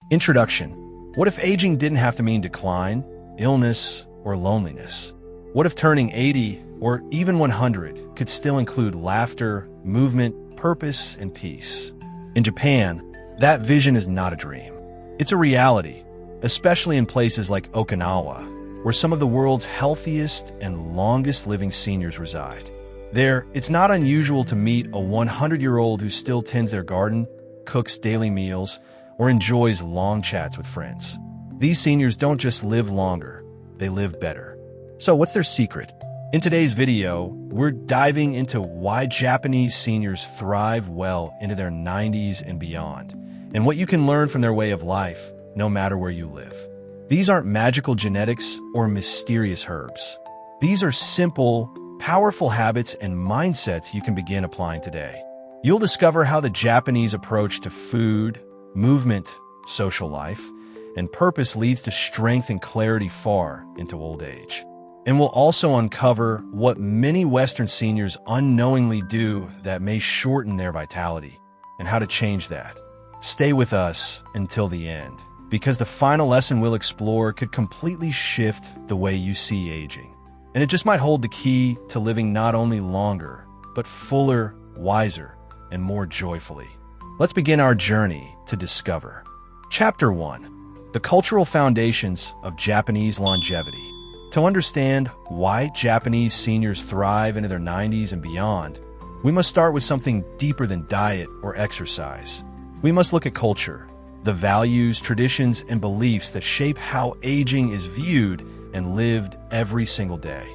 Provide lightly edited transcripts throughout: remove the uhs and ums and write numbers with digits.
Introduction. What if aging didn't have to mean decline, illness, or loneliness? What if turning 80 or even 100 could still include laughter, movement, purpose, and peace? In Japan, that vision is not a dream. It's a reality, especially in places like Okinawa, where some of the world's healthiest and longest-living seniors reside. There, it's not unusual to meet a 100-year-old who still tends their garden, cooks daily meals, or enjoys long chats with friends. These seniors don't just live longer, they live better. So what's their secret? In today's video, we're diving into why Japanese seniors thrive well into their 90s and beyond, and what you can learn from their way of life, no matter where you live. These aren't magical genetics or mysterious herbs. These are simple, powerful habits and mindsets you can begin applying today. You'll discover how the Japanese approach to food, movement, social life, and purpose leads to strength and clarity far into old age. And we'll also uncover what many Western seniors unknowingly do that may shorten their vitality, and how to change that. Stay with us until the end, because the final lesson we'll explore could completely shift the way you see aging. And it just might hold the key to living not only longer, but fuller, wiser, and more joyfully. Let's begin our journey to discover. Chapter 1. The Cultural Foundations of Japanese Longevity. To understand why Japanese seniors thrive into their 90s and beyond, we must start with something deeper than diet or exercise. We must look at culture, the values, traditions, and beliefs that shape how aging is viewed and lived every single day.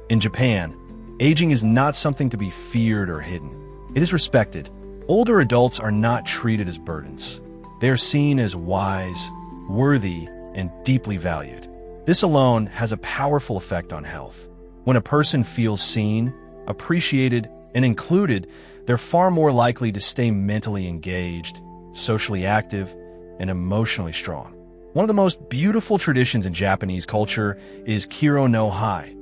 In Japan, aging is not something to be feared or hidden. It is respected. Older adults are not treated as burdens. They are seen as wise, worthy, and deeply valued. This alone has a powerful effect on health. When a person feels seen, appreciated, and included, they're far more likely to stay mentally engaged, socially active, and emotionally strong. One of the most beautiful traditions in Japanese culture is Kiro no Hai,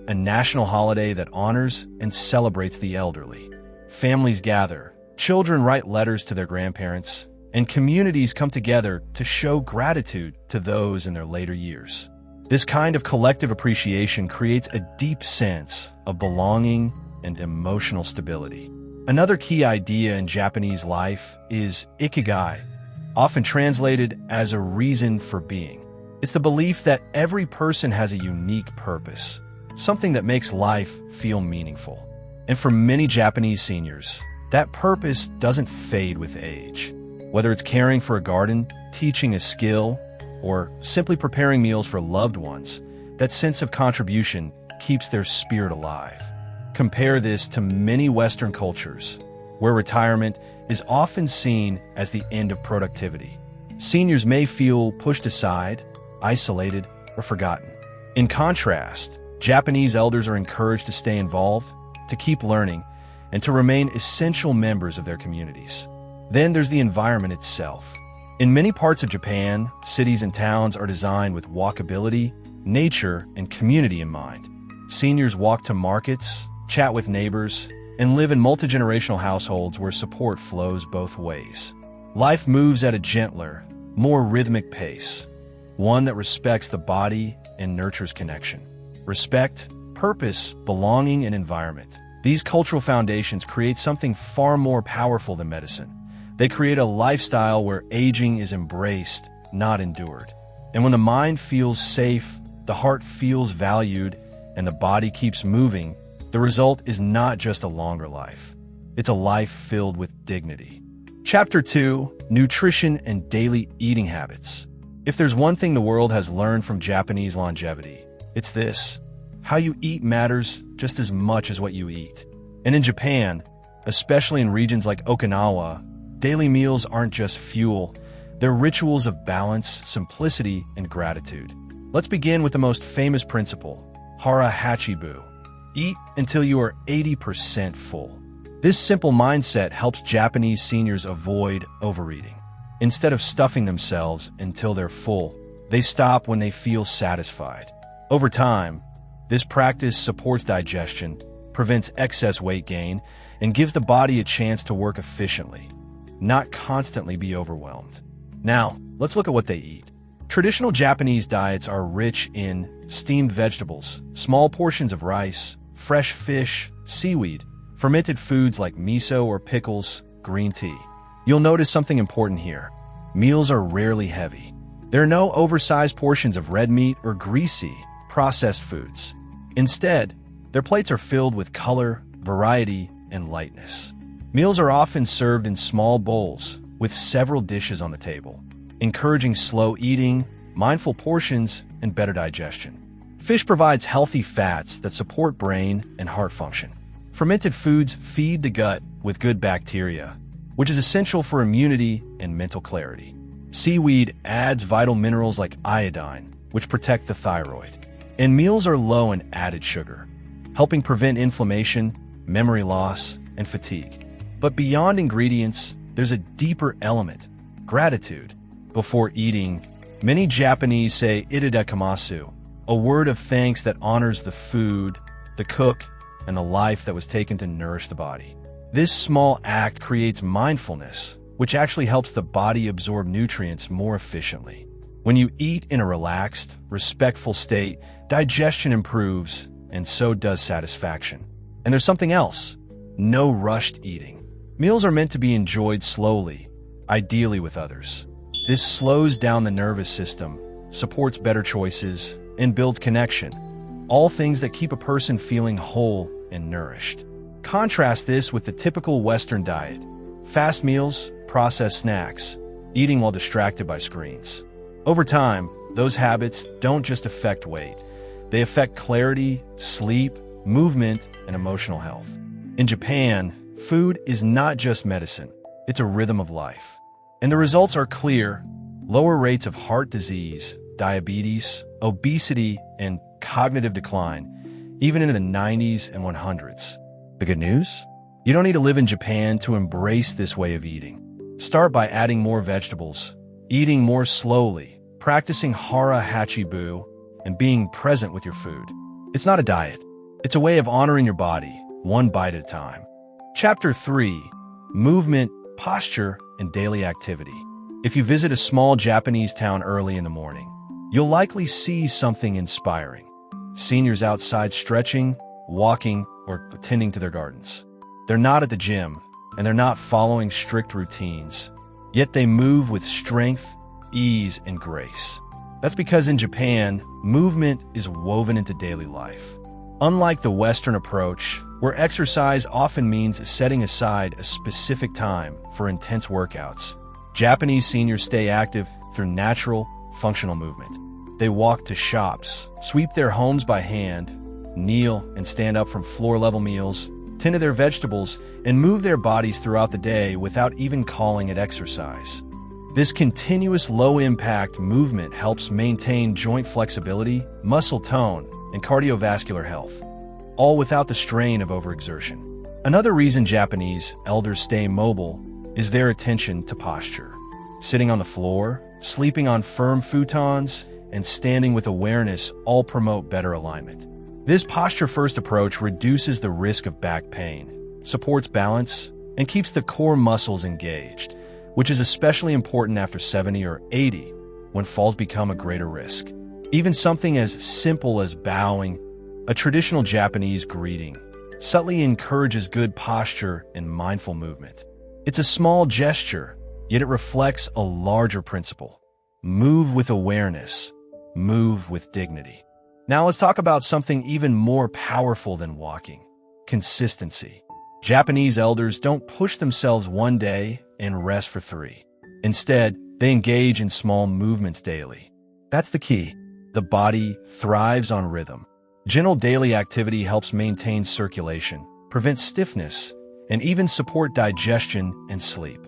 a national holiday that honors and celebrates the elderly. Families gather, children write letters to their grandparents, and communities come together to show gratitude to those in their later years. This kind of collective appreciation creates a deep sense of belonging and emotional stability. Another key idea in Japanese life is ikigai, often translated as a reason for being. It's the belief that every person has a unique purpose, something that makes life feel meaningful. And for many Japanese seniors, that purpose doesn't fade with age. Whether it's caring for a garden, teaching a skill, or simply preparing meals for loved ones, that sense of contribution keeps their spirit alive. Compare this to many Western cultures, where retirement is often seen as the end of productivity. Seniors may feel pushed aside, isolated, or forgotten. In contrast, Japanese elders are encouraged to stay involved, to keep learning, and to remain essential members of their communities. Then there's the environment itself. In many parts of Japan, cities and towns are designed with walkability, nature, and community in mind. Seniors walk to markets, chat with neighbors, and live in multi-generational households where support flows both ways. Life moves at a gentler, more rhythmic pace, one that respects the body and nurtures connection. Respect, purpose, belonging, and environment. These cultural foundations create something far more powerful than medicine. They create a lifestyle where aging is embraced, not endured. And when the mind feels safe, the heart feels valued, and the body keeps moving, the result is not just a longer life. It's a life filled with dignity. Chapter 2. Nutrition and Daily Eating Habits. If there's one thing the world has learned from Japanese longevity, it's this: how you eat matters just as much as what you eat. And in Japan, especially in regions like Okinawa, daily meals aren't just fuel, they're rituals of balance, simplicity, and gratitude. Let's begin with the most famous principle, hara hachibu. Eat until you are 80% full. This simple mindset helps Japanese seniors avoid overeating. Instead of stuffing themselves until they're full, they stop when they feel satisfied. Over time, this practice supports digestion, prevents excess weight gain, and gives the body a chance to work efficiently, not constantly be overwhelmed. Now, let's look at what they eat. Traditional Japanese diets are rich in steamed vegetables, small portions of rice, fresh fish, seaweed, fermented foods like miso or pickles, green tea. You'll notice something important here. Meals are rarely heavy. There are no oversized portions of red meat or greasy, processed foods. Instead, their plates are filled with color, variety, and lightness. Meals are often served in small bowls, with several dishes on the table, encouraging slow eating, mindful portions, and better digestion. Fish provides healthy fats that support brain and heart function. Fermented foods feed the gut with good bacteria, which is essential for immunity and mental clarity. Seaweed adds vital minerals like iodine, which protect the thyroid. And meals are low in added sugar, helping prevent inflammation, memory loss, and fatigue. But beyond ingredients, there's a deeper element, gratitude. Before eating, many Japanese say itadakimasu, a word of thanks that honors the food, the cook, and the life that was taken to nourish the body. This small act creates mindfulness, which actually helps the body absorb nutrients more efficiently. When you eat in a relaxed, respectful state, digestion improves, and so does satisfaction. And there's something else. No rushed eating. Meals are meant to be enjoyed slowly, ideally with others. This slows down the nervous system, supports better choices, and builds connection. All things that keep a person feeling whole and nourished. Contrast this with the typical Western diet. Fast meals, processed snacks, eating while distracted by screens. Over time, those habits don't just affect weight. They affect clarity, sleep, movement, and emotional health. In Japan, food is not just medicine, it's a rhythm of life. And the results are clear: lower rates of heart disease, diabetes, obesity, and cognitive decline, even in the 90s and 100s. The good news? You don't need to live in Japan to embrace this way of eating. Start by adding more vegetables, eating more slowly, practicing hara hachibu, and being present with your food. It's not a diet. It's a way of honoring your body, one bite at a time. Chapter 3: Movement, Posture, and Daily Activity. If you visit a small Japanese town early in the morning, you'll likely see something inspiring. Seniors outside stretching, walking, or attending to their gardens. They're not at the gym, and they're not following strict routines, yet they move with strength, ease, and grace. That's because in Japan, movement is woven into daily life. Unlike the Western approach, where exercise often means setting aside a specific time for intense workouts, Japanese seniors stay active through natural, functional movement. They walk to shops, sweep their homes by hand, kneel and stand up from floor-level meals, tend to their vegetables, and move their bodies throughout the day without even calling it exercise. This continuous low-impact movement helps maintain joint flexibility, muscle tone, and cardiovascular health, all without the strain of overexertion. Another reason Japanese elders stay mobile is their attention to posture. Sitting on the floor, sleeping on firm futons, and standing with awareness all promote better alignment. This posture-first approach reduces the risk of back pain, supports balance, and keeps the core muscles engaged, which is especially important after 70 or 80, when falls become a greater risk. Even something as simple as bowing, a traditional Japanese greeting, subtly encourages good posture and mindful movement. It's a small gesture, yet it reflects a larger principle. Move with awareness, move with dignity. Now let's talk about something even more powerful than walking: consistency. Japanese elders don't push themselves one day and rest for 3. Instead, they engage in small movements daily. That's the key. The body thrives on rhythm. Gentle daily activity helps maintain circulation, prevent stiffness, and even support digestion and sleep.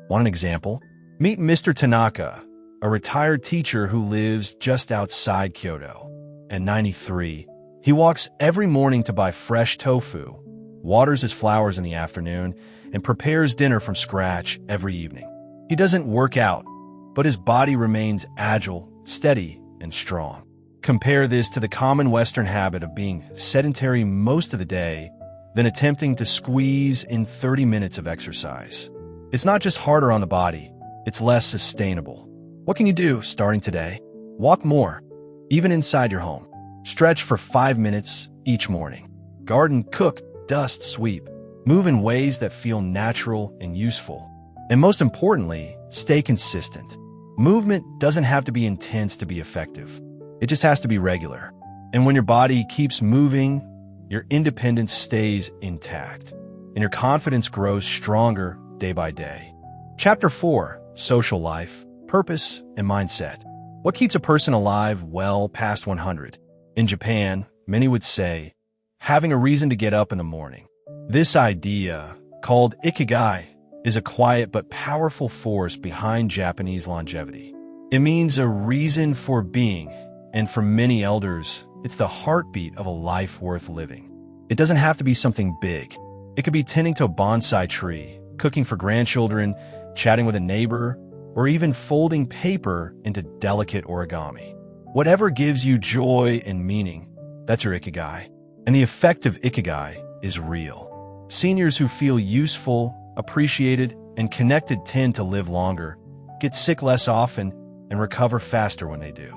Want an example? Meet Mr. Tanaka, a retired teacher who lives just outside Kyoto. At 93, he walks every morning to buy fresh tofu, waters his flowers in the afternoon, and prepares dinner from scratch every evening. He doesn't work out, but his body remains agile, steady, and strong. Compare this to the common Western habit of being sedentary most of the day, then attempting to squeeze in 30 minutes of exercise. It's not just harder on the body, it's less sustainable. What can you do starting today? Walk more, even inside your home. Stretch for 5 minutes each morning. Garden, cook, dust, sweep. Move in ways that feel natural and useful. And most importantly, stay consistent. Movement doesn't have to be intense to be effective. It just has to be regular. And when your body keeps moving, your independence stays intact, and your confidence grows stronger day by day. Chapter 4, Social Life, Purpose, and Mindset. What keeps a person alive well past 100? In Japan, many would say, having a reason to get up in the morning. This idea, called ikigai, is a quiet but powerful force behind Japanese longevity. It means a reason for being, and for many elders, it's the heartbeat of a life worth living. It doesn't have to be something big. It could be tending to a bonsai tree, cooking for grandchildren, chatting with a neighbor, or even folding paper into delicate origami. Whatever gives you joy and meaning, that's your ikigai. And the effect of ikigai is real. Seniors who feel useful, appreciated, and connected tend to live longer, get sick less often, and recover faster when they do.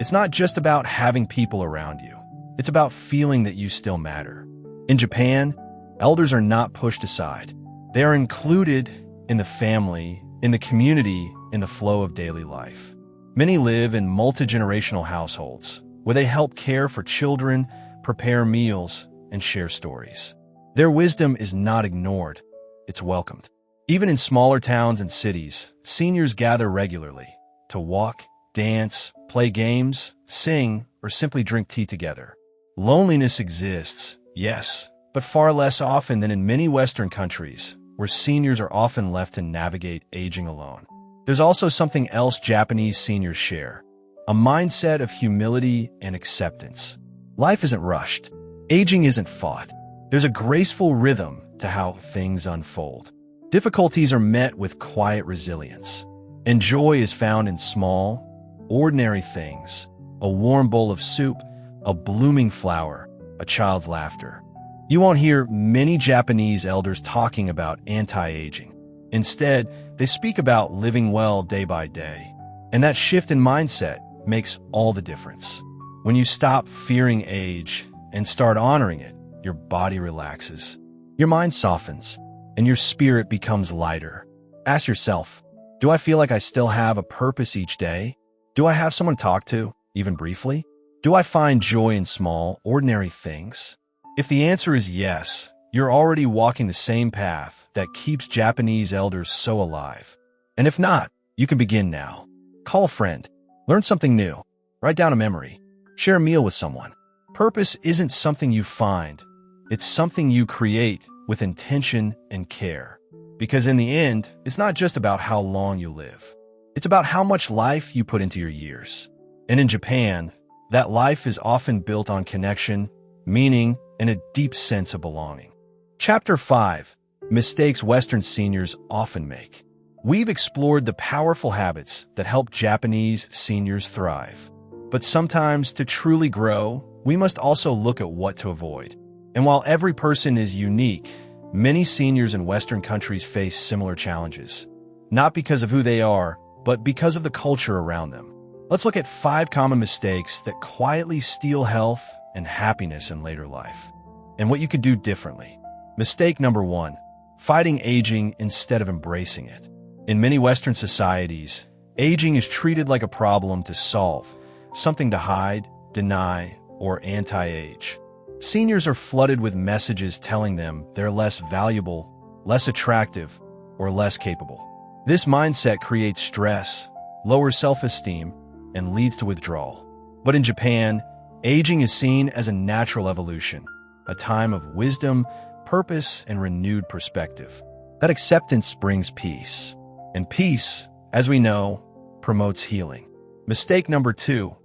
It's not just about having people around you. It's about feeling that you still matter. In Japan, elders are not pushed aside. They are included in the family, in the community, in the flow of daily life. Many live in multi-generational households, where they help care for children, prepare meals, and share stories. Their wisdom is not ignored, it's welcomed. Even in smaller towns and cities, seniors gather regularly to walk, dance, play games, sing, or simply drink tea together. Loneliness exists, yes, but far less often than in many Western countries, where seniors are often left to navigate aging alone. There's also something else Japanese seniors share: a mindset of humility and acceptance. Life isn't rushed. Aging isn't fought. There's a graceful rhythm to how things unfold. Difficulties are met with quiet resilience, and joy is found in small, ordinary things: a warm bowl of soup, a blooming flower, a child's laughter. You won't hear many Japanese elders talking about anti-aging. Instead, they speak about living well day by day. And that shift in mindset makes all the difference. When you stop fearing age and start honoring it, your body relaxes, your mind softens, and your spirit becomes lighter. Ask yourself, do I feel like I still have a purpose each day? Do I have someone to talk to, even briefly? Do I find joy in small, ordinary things? If the answer is yes, you're already walking the same path that keeps Japanese elders so alive. And if not, you can begin now. Call a friend, learn something new, write down a memory, share a meal with someone. Purpose isn't something you find, it's something you create with intention and care. Because in the end, it's not just about how long you live. It's about how much life you put into your years. And in Japan, that life is often built on connection, meaning, and a deep sense of belonging. Chapter 5, Mistakes Western Seniors Often Make. We've explored the powerful habits that help Japanese seniors thrive. But sometimes, to truly grow, we must also look at what to avoid. And while every person is unique, many seniors in Western countries face similar challenges. Not because of who they are, but because of the culture around them. Let's look at 5 common mistakes that quietly steal health and happiness in later life, and what you could do differently. Mistake number 1, fighting aging instead of embracing it. In many Western societies, aging is treated like a problem to solve, something to hide, deny, or anti-age. Seniors are flooded with messages telling them they're less valuable, less attractive, or less capable. This mindset creates stress, lowers self-esteem, and leads to withdrawal. But in Japan, aging is seen as a natural evolution, a time of wisdom, purpose, and renewed perspective. That acceptance brings peace. And peace, as we know, promotes healing. Mistake number 2,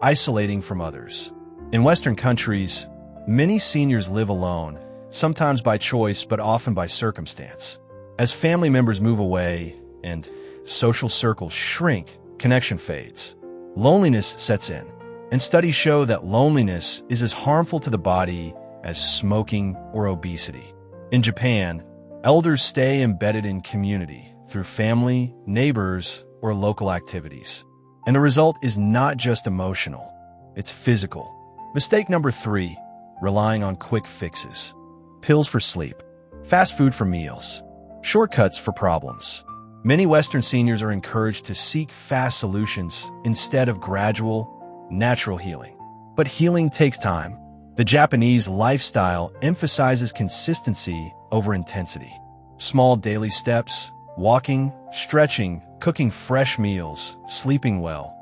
isolating from others. In Western countries, many seniors live alone, sometimes by choice but often by circumstance. As family members move away and social circles shrink, connection fades. Loneliness sets in, and studies show that loneliness is as harmful to the body as smoking or obesity. In Japan, elders stay embedded in community through family, neighbors, or local activities. And the result is not just emotional, it's physical. Mistake number 3, relying on quick fixes. Pills for sleep, fast food for meals, shortcuts for problems. Many Western seniors are encouraged to seek fast solutions instead of gradual, natural healing. But healing takes time. The Japanese lifestyle emphasizes consistency over intensity. Small daily steps, walking, stretching, cooking fresh meals, sleeping well,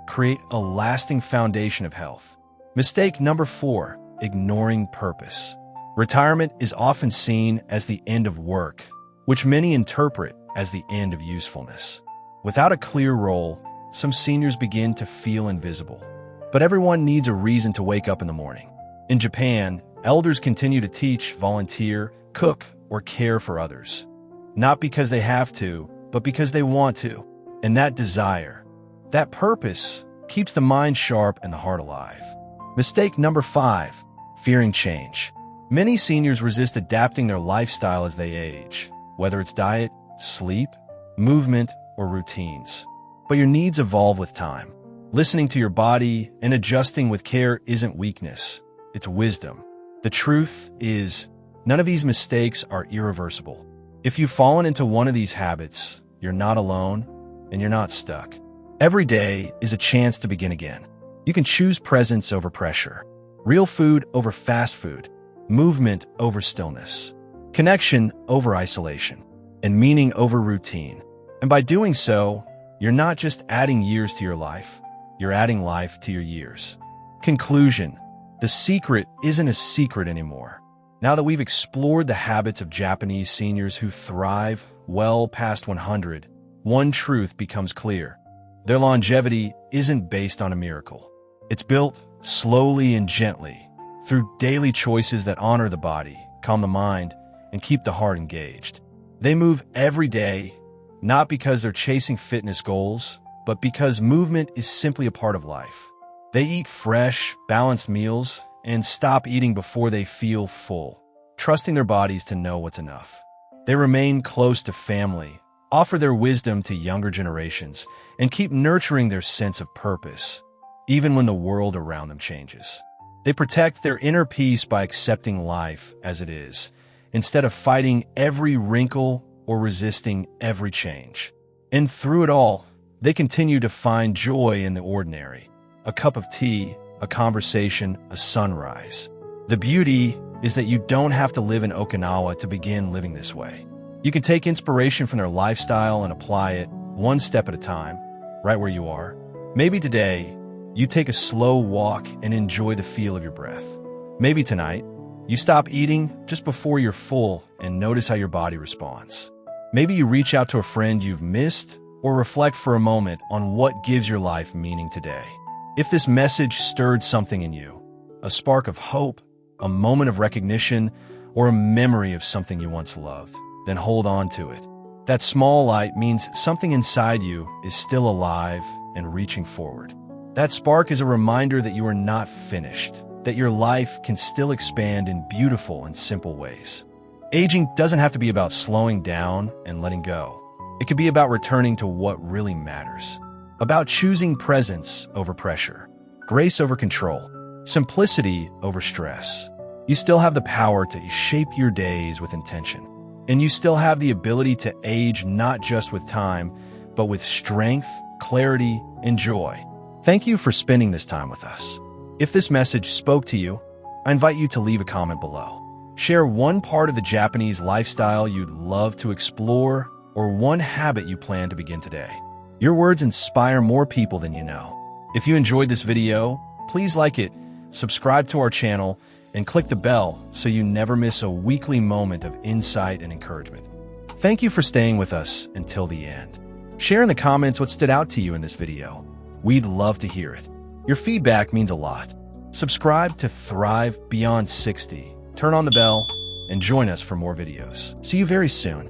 create a lasting foundation of health. Mistake number 4, ignoring purpose. Retirement is often seen as the end of work, which many interpret as the end of usefulness. Without a clear role, some seniors begin to feel invisible. But everyone needs a reason to wake up in the morning. In Japan, elders continue to teach, volunteer, cook, or care for others. Not because they have to, but because they want to. And that desire, that purpose, keeps the mind sharp and the heart alive. Mistake number 5, fearing change. Many seniors resist adapting their lifestyle as they age, whether it's diet, sleep, movement, or routines. But your needs evolve with time. Listening to your body and adjusting with care isn't weakness, it's wisdom. The truth is, none of these mistakes are irreversible. If you've fallen into one of these habits, you're not alone and you're not stuck. Every day is a chance to begin again. You can choose presence over pressure, real food over fast food, movement over stillness, connection over isolation, and meaning over routine. And by doing so, you're not just adding years to your life, you're adding life to your years. Conclusion: the secret isn't a secret anymore. Now that we've explored the habits of Japanese seniors who thrive well past 100, one truth becomes clear. Their longevity isn't based on a miracle. It's built slowly and gently through daily choices that honor the body, calm the mind, and keep the heart engaged. They move every day, not because they're chasing fitness goals, but because movement is simply a part of life. They eat fresh, balanced meals and stop eating before they feel full, trusting their bodies to know what's enough. They remain close to family, offer their wisdom to younger generations, and keep nurturing their sense of purpose, even when the world around them changes. They protect their inner peace by accepting life as it is, instead of fighting every wrinkle or resisting every change. And through it all, they continue to find joy in the ordinary. A cup of tea, a conversation, a sunrise. The beauty is that you don't have to live in Okinawa to begin living this way. You can take inspiration from their lifestyle and apply it one step at a time, right where you are. Maybe today, you take a slow walk and enjoy the feel of your breath. Maybe tonight, you stop eating just before you're full and notice how your body responds. Maybe you reach out to a friend you've missed or reflect for a moment on what gives your life meaning today. If this message stirred something in you, a spark of hope, a moment of recognition, or a memory of something you once loved, then hold on to it. That small light means something inside you is still alive and reaching forward. That spark is a reminder that you are not finished, that your life can still expand in beautiful and simple ways. Aging doesn't have to be about slowing down and letting go. It could be about returning to what really matters. About choosing presence over pressure, grace over control, simplicity over stress. You still have the power to shape your days with intention. And you still have the ability to age not just with time, but with strength, clarity, and joy. Thank you for spending this time with us. If this message spoke to you, I invite you to leave a comment below. Share one part of the Japanese lifestyle you'd love to explore or one habit you plan to begin today. Your words inspire more people than you know. If you enjoyed this video, please like it, subscribe to our channel, and click the bell so you never miss a weekly moment of insight and encouragement. Thank you for staying with us until the end. Share in the comments what stood out to you in this video. We'd love to hear it. Your feedback means a lot. Subscribe to Thrive Beyond 60, turn on the bell, and join us for more videos. See you very soon.